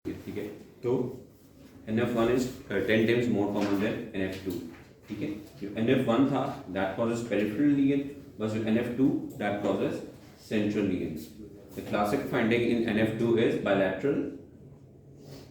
ठीक है, तो NF1 is 10 times more common than NF2. ठीक है, जो NF1 था that causes peripheral lesion, but NF2 that causes central lesions. The classic finding in NF2 is bilateral,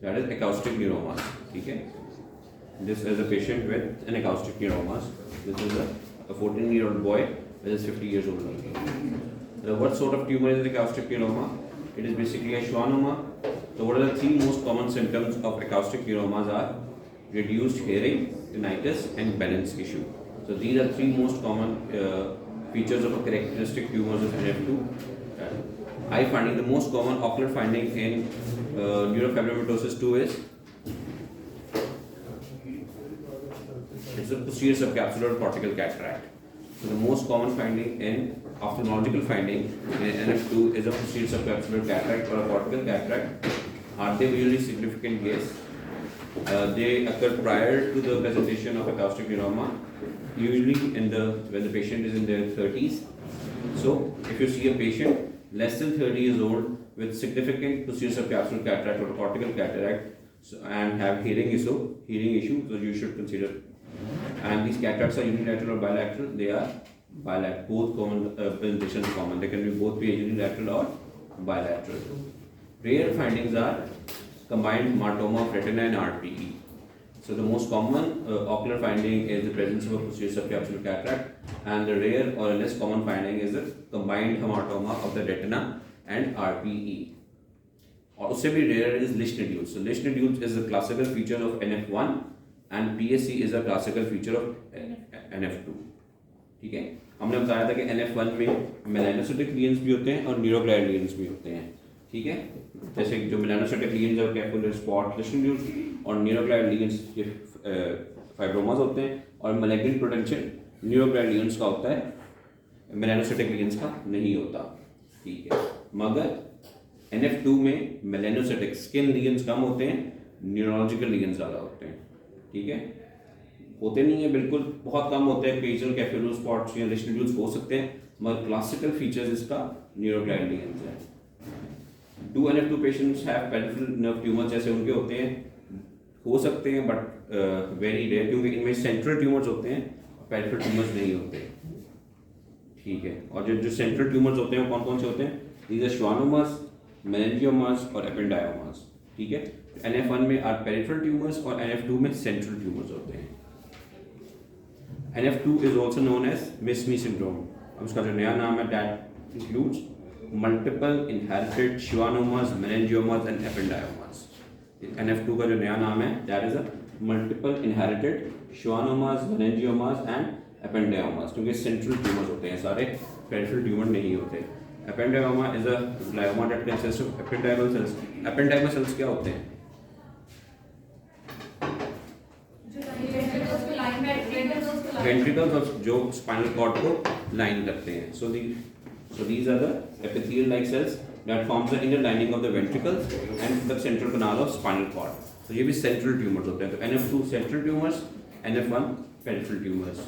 that is acoustic neuromas. ठीक है, this is a patient with an acoustic neuromas. This is a 14-year-old boy that is 50 years old. What sort of tumor is acoustic neuroma? It is basically a schwannoma. So what are the three most common symptoms of acoustic neuromas are reduced hearing, tinnitus and balance issue. So these are three most common features of a characteristic tumors of NF2. Eye finding, the most common ocular finding in neurofibromatosis 2 is it's a posterior subcapsular cortical cataract. So the most common finding in ophthalmological finding in NF2 is a posterior subcapsular cataract or a cortical cataract. Are they usually significant? Yes. They occur prior to the presentation of acoustic neuroma, usually when the patient is in their 30s. So if you see a patient less than 30 years old with significant posterior subcapsular cataract or cortical cataract and have hearing issue, so you should consider. And these cataracts are unilateral or bilateral. They are bilateral. Both common presentations common. They can be both be unilateral or bilateral. Rare findings are combined hematoma of retina and RPE. So the most common ocular finding is the presence of a posterior subcapsular cataract, and the rare or less common finding is the combined hematoma of the retina and RPE. Also be rare is Lisch nodules. So Lisch nodules is the classical feature of NF1 and PSC is a classical feature of NF2. ठीक है, हमने बताया था कि NF1 में melanocytic lesions भी होते हैं और न्यूरोग्लाइड लीजन्स भी होते हैं. ठीक है, जैसे जो मेलानोसाइटिक लीजन्स और कैपुलर स्पॉट लिश नोड्यूल्स और न्यूरोग्लाइड लीजन्स के फाइब्रोमास होते हैं, और मैलिग्नेंट पोटेंशियल न्यूरोग्लाइड लीजन्स का होता है, मेलानोसाइटिक लीजन्स का नहीं होता. ठीक है, मगर NF2 में मेलानोसाइटिक स्किन लीजन्स कम होते हैं, न्यूरोलॉजिकल लीजन्स ज़्यादा होते हैं. ठीक है, होते नहीं है बिल्कुल, बहुत कम होते हैं. पेजल कैपिलर स्पॉट्स या लिश नोड्यूल्स हो सकते हैं, मगर क्लासिकल फीचर्स इसका न्यूरोग्लाइड लीजन्स है. Do NF2 patients have peripheral nerve tumors? जैसे उनके होते हैं, हो सकते हैं, बट वेरी रेयर, क्योंकि इनमें सेंट्रल ट्यूमर्स होते हैं, पेरिफेरल ट्यूमर्स नहीं होते. ठीक है, और जो सेंट्रल ट्यूमर्स होते हैं वो कौन कौन से होते हैं? These are schwannomas, meningiomas और ependiomas. ठीक है, NF1 में आर पेरिफेरल ट्यूमर्स और NF2 में सेंट्रल ट्यूमर्स होते हैं. NF2 is also known as Meesmann syndrome. अब उसका जो नया नाम है that includes multiple inherited schwannomas, meningiomas and ependiomas. NF2 का जो नया नाम है that is a multiple inherited schwannomas, meningiomas and ependiomas, क्योंकि सेंट्रल ट्यूमर्स होते हैं सारे, पेरिफेरल ट्यूमर नहीं होते. Ependyoma is a glioma that consists of ependymal cells. Ependymal cells क्या होते हैं? Ventricles और जो spinal cord को लाइन करते हैं. So these are the epithelial-like cells that forms the inner lining of the ventricles and the central canal of spinal cord. तो ये भी central tumors होते हैं. तो NF2 central tumors, NF1 peripheral tumors.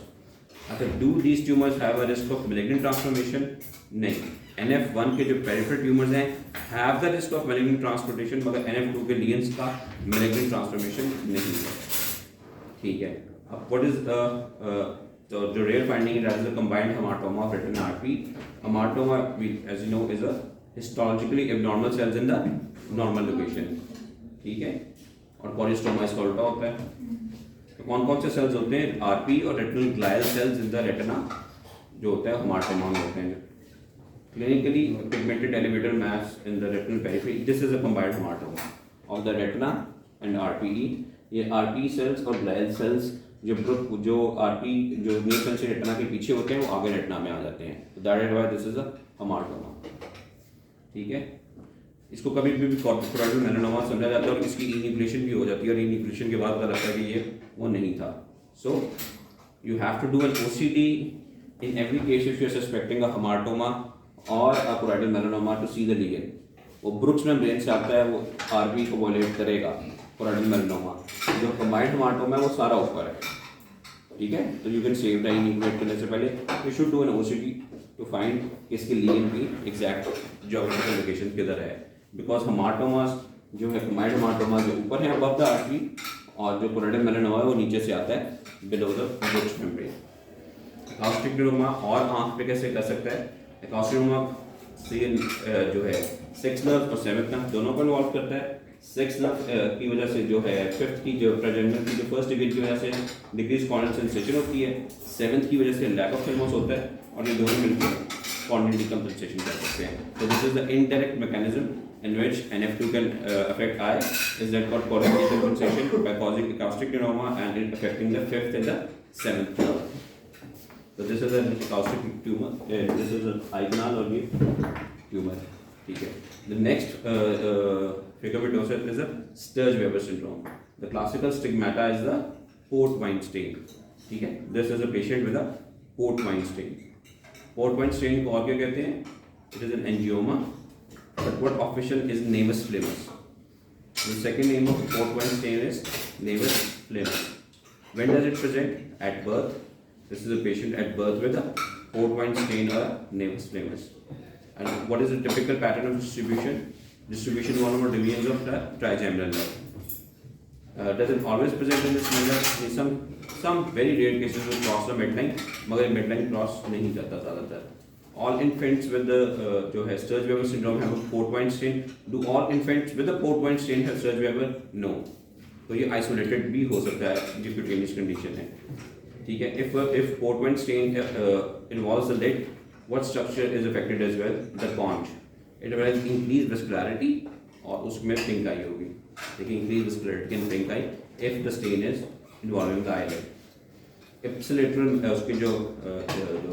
अच्छा, do these tumors have a risk of malignant transformation? नहीं. NF1 के जो peripheral tumors हैं have the risk of malignant transplantation, मगर NF2 के lesions का malignant transformation नहीं है. ठीक है, अब what is the rare finding is that is a combined hematoma of retina and RPE. Hematoma, as you know, is a histologically abnormal cells in the normal location. ठीक है, और कोरियोस्टोमा इसका उल्टा होता है. तो कौन कौन से सेल्स होते हैं? RPE और retinal glial cells in the retina जो होता है हेमाटोमा में होते हैं. Clinically pigmented elevator mass in the retinal periphery. This is a combined hematoma of the retina and RPE. ये RPE cells और glial cells जो RPE जो न्यूक्लियस से रेटिना के पीछे होते हैं वो आगे रेटिना में आ जाते हैं. तो that is why this is a haematoma. ठीक है, इसको कभी भी कॉर्टिकल मेलानोमा समझा जाता है और इसकी इन्यूक्लिएशन भी हो जाती है, और इन्यूक्लिएशन के बाद पता लगता है कि ये वो नहीं था. So you have to do an OCT in every case if you are suspecting a hematoma or a choroidal melanoma to see the lesion. वो ब्रुक्स मेम्ब्रेन से आता है, वो RPE को वॉलेट करेगा. choroidal melanoma जो combined hematoma है वो सारा ऊपर है. ठीक है, तो you can save the enucleate करने से पहले you should do an OCT to find इसके लीजन की एग्जैक्ट ज्योग्राफिकल लोकेशन किधर है, बिकॉज हेमाटोमास जो है कंबाइंड हेमाटोमा जो ऊपर है अबव द आर्टरी, और जो कोरोइडल मेलानोमा है वो नीचे से आता है बिलो द बुर्च मेम्ब्रेन। एकाउस्टिक न्यूरोमा और आंख पे कैसे कर सकता है? एकाउस्टिक न्यूरोमा से जो है 6 नर्व और 7th नर्व दोनों को इन्वॉल्व करता है। 6 नर्व की वजह से जो है 5th की जो ट्राइजेमिनल की जो फर्स्ट डिग्री की वजह से डिक्रीज कॉर्नियल सेंसेशन होती है, 7th की वजह से लैक ऑफ थर्मोस होता है, और ये दोनों मिलकर कॉर्नियल डिकम्पनसेशन कर सकते हैं। तो this is the indirect mechanism in which NF2 can affect eye is that called corneal decompensation by causing acoustic neuroma and it affecting the 5th and the 7th nerve. So this is an acoustic tumor, this is an eye canal or tumor. ठीक है. The next phacomatous is a Sturge-Weber syndrome. The classical stigmata is the port wine stain. ठीक है. This is a patient with a port wine stain. Port wine stain को और क्या कहते हैं? It is an angioma. But what official is nevus flammeus? The second name of port wine stain is nevus flammeus. When does it present? At birth. This is a patient at birth with a port wine stain or nevus flammeus. And what is the typical pattern of distribution? Distribution one or more divisions of the trigeminal nerve. Does it always present in this manner? In some very rare cases will cross the midline, मगर midline cross नहीं करता ज़्यादातर. All infants with the जो है Sturge-Weber syndrome have a port wine stain. Do all infants with the port wine stain have Sturge-Weber? No. तो ये isolated भी हो सकता है, जो cutaneous condition है. ठीक है. If port wine stain involves the lid, what structure is affected as well? The conch. It will increase vascularity और उसमें pink eye होगी. देखिए increase vascularity and pink eye if the stain is involving the eyelid. Ipsilateral उसकी जो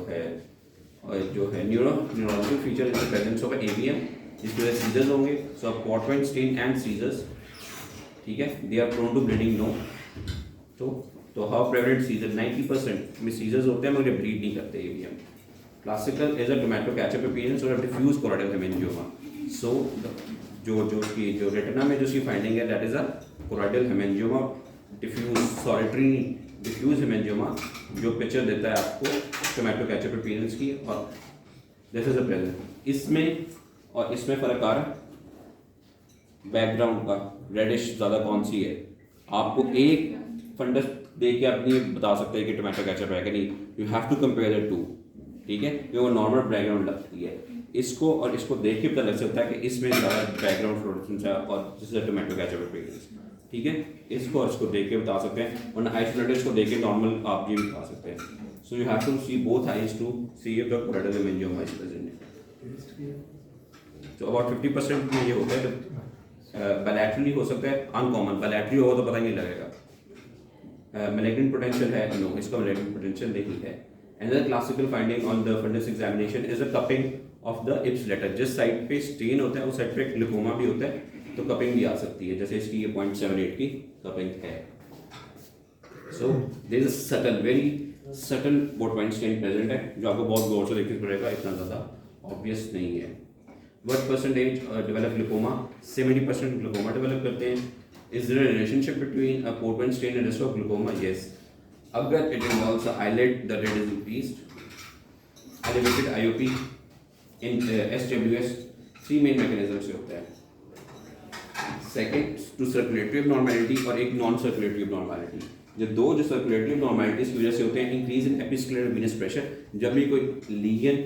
है जो है neurological feature is the presence of AVM, जिसकी वजह से सीजर्स होंगे. So port wine stain and seizures, ठीक है, they are prone to bleeding. No. तो हाउ प्रेवलेंट सीजर? 90% में सीजर्स होते हैं मगर ब्लीड नहीं करते AVM. Classical is a tomato ketchup appearance और डिफ्यूज कोरोइडल हेमेंजियोमा. सो जो उसकी जो रेटिना में जो उसकी फाइंडिंग है that is a choroidal hemangioma, diffuse solitary diffuse haemangioma, जो पिक्चर देता है आपको टोमेटो कैचअप अपीयरेंस की. और दिस इज अ प्रेजेंट. इसमें और इसमें फ़र्क आ रहा है बैकग्राउंड का. रेडिश ज़्यादा कौन सी है? आपको एक फंडस देख के आप नहीं बता सकते कि टोमेटो कैचअप है कि नहीं. You have to compare the two. ठीक है, क्योंकि वो नॉर्मल बैकग्राउंड लगती है. इसको और इसको देख के पता लग सकता है कि इसमें ज़्यादा बैकग्राउंड फ्लोरेसेंस है और this is a tomato ketchup appearance. ठीक है, इसको और इसको देख के बता सकते हैं, वरना आइसोलेटेड को देख के नॉर्मल आप ये बता सकते हैं. So you have to see both eyes to see if the choroidal hemangioma is present. So about 50% में ये होता है. bilaterally हो सकता है, अनकॉमन. bilaterally होगा तो पता ही नहीं लगेगा. malignant potential है? No, इसका malignant potential नहीं है. Another classical finding on the fundus examination is a cupping of the ipsilater. जिस साइड पे स्टेन होता है उस साइड पे ग्लूकोमा भी होता है, तो कपिंग भी आ सकती है. जैसे इसकी ये 0.78 की कपिंग है. So there is a subtle, very subtle port wine stain present है, जो आपको बहुत गौर से देखना पड़ेगा, इतना ज़्यादा ऑब्वियस नहीं है. What percentage develop glaucoma? 70% glaucoma develop करते हैं. Is there a relationship between a port wine stain and rest of glaucoma? Yes. अगर it involves the eyelid, the red is increased. Elevated IOP in SWS 3 main mechanism से होता है. Second, to circulatory abnormality और एक non circulatory abnormality. जो circulatory नॉर्मैलिटीज की वजह से होते हैं, इंक्रीज इन एपिस्क्लेरल वीनस प्रेशर. जब भी कोई लीजन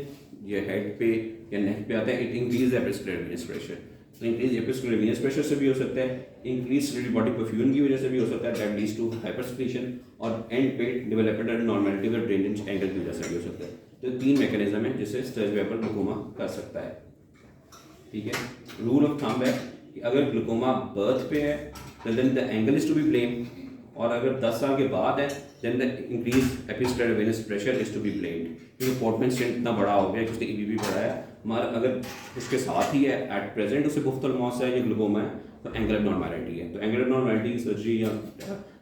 या हेड पे या नेक पे आता है, it increase episcleral venous pressure. तो इंक्रीज एपिस्क्लेरल वीनस प्रेशर से भी हो सकता है, इंक्रीज बॉडी परफ्यूजन की वजह से भी हो सकता है, दैट लीड्स टू हाइपरसेक्रेशन, और एंड पे डेवलपमेंट नॉर्मैलिटी और ड्रेनेज एंगल की वजह से भी हो सकता है. तो 3 मैकेनिज्म है जिससे स्टर्ज-वेबर ग्लूकोमा कर सकता है. ठीक है, रूल ऑफ थंब है कि अगर ग्लूकोमा बर्थ पे है then the angle is to be blamed, और अगर 10 साल के बाद है then the increase episcleral venous pressure is to be blamed. क्योंकि पोर्ट वाइन स्टेन इतना बड़ा हो गया कि उसकी ईबीपी बढ़ा है, मगर अगर उसके साथ ही है एट प्रेजेंट उसे बुफ्थल्मोस है या ग्लूकोमा है तो एंगुलर नॉर्मैलिटी है. तो एंगुलर नॉर्मैलिटी की सर्जरी या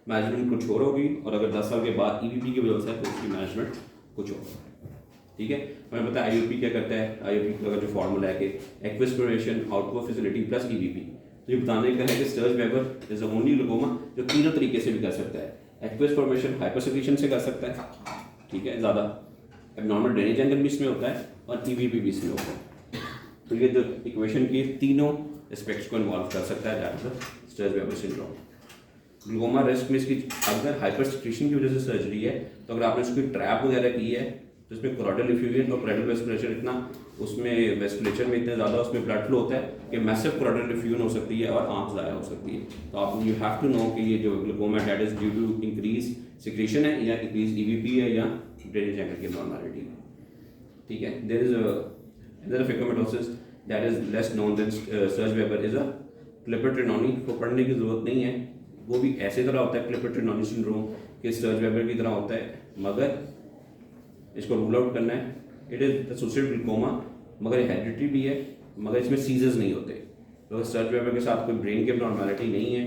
मैनेजमेंट कुछ और होगी, और अगर 10 साल के बाद ईबीपी की वजह से तो उसकी मैनेजमेंट कुछ और. ठीक है, हमें पता है आईयूपी क्या करता है. आईयूपी का जो फॉर्मूला है कि एक्विस्पिरेशन, आउटगो फैसिलिटी प्लस ईबीपी. तो ये बताने का है कि स्टर्ज-वेबर इज ओनली ग्लूकोमा जो तीनों तरीके से भी कर सकता है. एक्वियस फॉर्मेशन हाइपरसेक्रेशन से कर सकता है. ठीक है, ज़्यादा एबनॉर्मल ड्रेनेज एंगल भी इसमें होता है और ईबीपी भी इसमें होता है. तो ये जो इक्वेशन की तीनों एस्पेक्ट्स को इन्वॉल्व कर सकता है, that is Sturge-Weber syndrome. Glaucoma risk में इसकी अगर हाइपर सिक्रीशन की वजह से सर्जरी है, तो अगर आपने उसकी ट्रैप वगैरह की है तो इसमें कोरोइडल इफ्यूजन और कोरोइडल वेस्कुलेचर इतना, उसमें वेस्कुलेचर में इतना ज़्यादा उसमें ब्लड फ्लो होता है कि मैसिव कोरोइडल इफ्यूजन हो सकती है और आंख ज़ाया हो सकती है। तो आप यू हैव टू नो कि ये जो ग्लूकोमा है that is due to increase secretion है या इंक्रीज ईवीपी है या ड्रेनेज एंगल की नॉर्मलिटी। ठीक है, there is another phakomatosis that is less known then Sturge-Weber is a Klippel-Trenaunay को पढ़ने की जरूरत नहीं है, वो भी ऐसे तरह होता है क्लिपर-ट्रिनोनी सिंड्रोम कि स्टर्ज-वेबर की तरह होता है, मगर इसको रूल आउट करना है। इट इज एसोसिएटेड ग्लूकोमा, मगर हेरिडिटरी भी है, मगर इसमें सीजर्स नहीं होते। तो स्टर्ज-वेबर के साथ कोई ब्रेन की नॉर्मलिटी नहीं है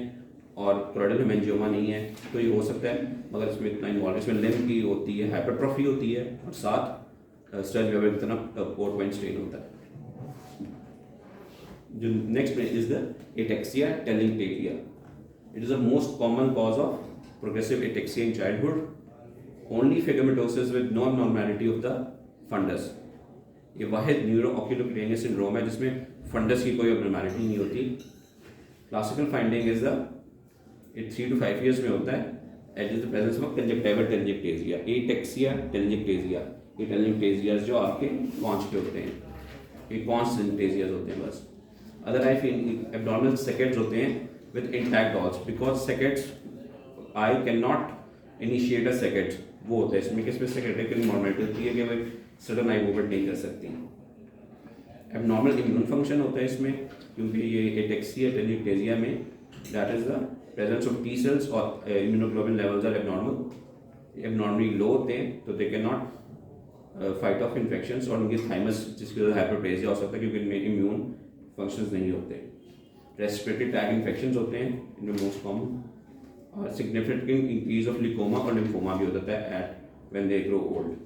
और कोरोइडल हेमेंजियोमा नहीं है तो ये हो सकता है, मगर इसमें इतना इन्वॉल्व, इसमें लिम्फ की होती है, हाइपरट्रॉफी होती है और साथ स्टर्ज-वेबर की तरह पोर्ट वाइन स्ट्रेन होता है। जो next is the ataxia telangiectasia. It is the most common cause of progressive ataxia in childhood, only phakomatosis with no normality of the fundus. ये वाहिद न्यूरोऑक्यूलोक्यूटेनियस सिंड्रोम है जिसमें फंडस की कोई अबनॉर्मलिटी नहीं होती। Classical finding is the 3 to 5 years में होता है, it is the presence of conjunctival telangiectasia, ataxia telangiectasia. ये टेलिंगटेकियाज जो आपके कॉन्च के होते हैं, ये कॉन्च टेलिंगटेकियाज होते हैं बस। अदर आई एब्डोमिनल सेकेट्स होते हैं with intact dolls, because saccades I can not initiate a saccades, वो होता है इसमें कि इसमें सेकेट्रिकल नॉर्मलिटी होती है कि भाई सडन आई मूवमेंट नहीं कर सकती। एबनॉर्मल इम्यून फंक्शन होता है इसमें, क्योंकि ये एटेक्सिया टेलिंगटेकिया में that is the presence of T cells और इम्यूनोग्लोबिन लेवल्स आर एबनॉर्मली लो होते हैं, तो they can not fight of infections, और उनकी थाइमस जिसकी वजह से हाइपरप्लेजिया हो सकता है क्योंकि इनमें इम्यून फंक्शंस नहीं होते। रेस्पिरेटरी ट्रैक इन्फेक्शंस होते हैं इनमें मोस्ट कॉमन, और सिग्निफिकेंट इंक्रीज ऑफ लिकोमा और लिम्फोमा भी हो जाता है at when they grow old.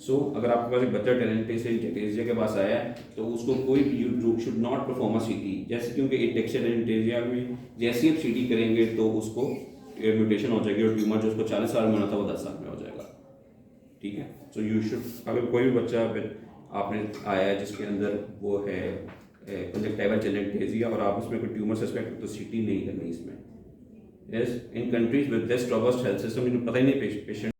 So अगर आपके पास एक बच्चा टेलिंगटेकिया के पास आया है तो उसको कोई you should not perform a सीटी, जैसे क्योंकि एटेक्सिया टेलिंगटेकिया में जैसे ही आप सीटी करेंगे तो उसको म्यूटेशन हो जाएगी और ट्यूमर जो उसको 40 साल में होना था वो 10 साल में हो जाएगा। ठीक है, सो यू शुड, अगर कोई भी बच्चा आपने आया है जिसके अंदर वो है कंजक्टिवल टेलिंगटेकिया और आप उसमें कोई ट्यूमर सस्पेक्ट तो सीटी नहीं करनी इसमें। Yes, in countries with less robust health system, इन्हें पता ही नहीं पेशेंट